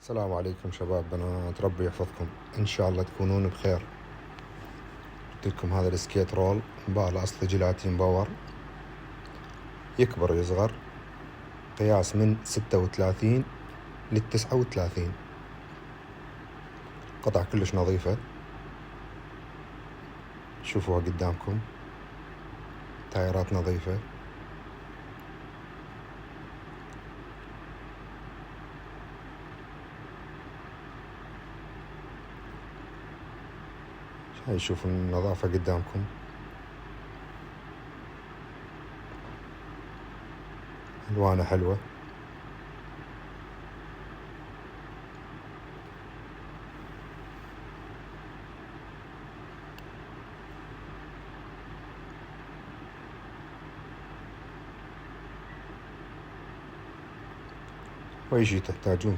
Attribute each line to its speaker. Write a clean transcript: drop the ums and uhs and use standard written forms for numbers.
Speaker 1: السلام عليكم شباب بنات، ربي يحفظكم إن شاء الله تكونون بخير. جبت لكم هذا السكيت رول باله أصل جيلاتين باور، يكبر ويصغر، قياس من 36 ل39، قطع كلش نظيفة، شوفوها قدامكم، تايرات نظيفة. هاي شوفوا النظافة قدامكم، ألوانه حلوة. وأي شي تحتاجون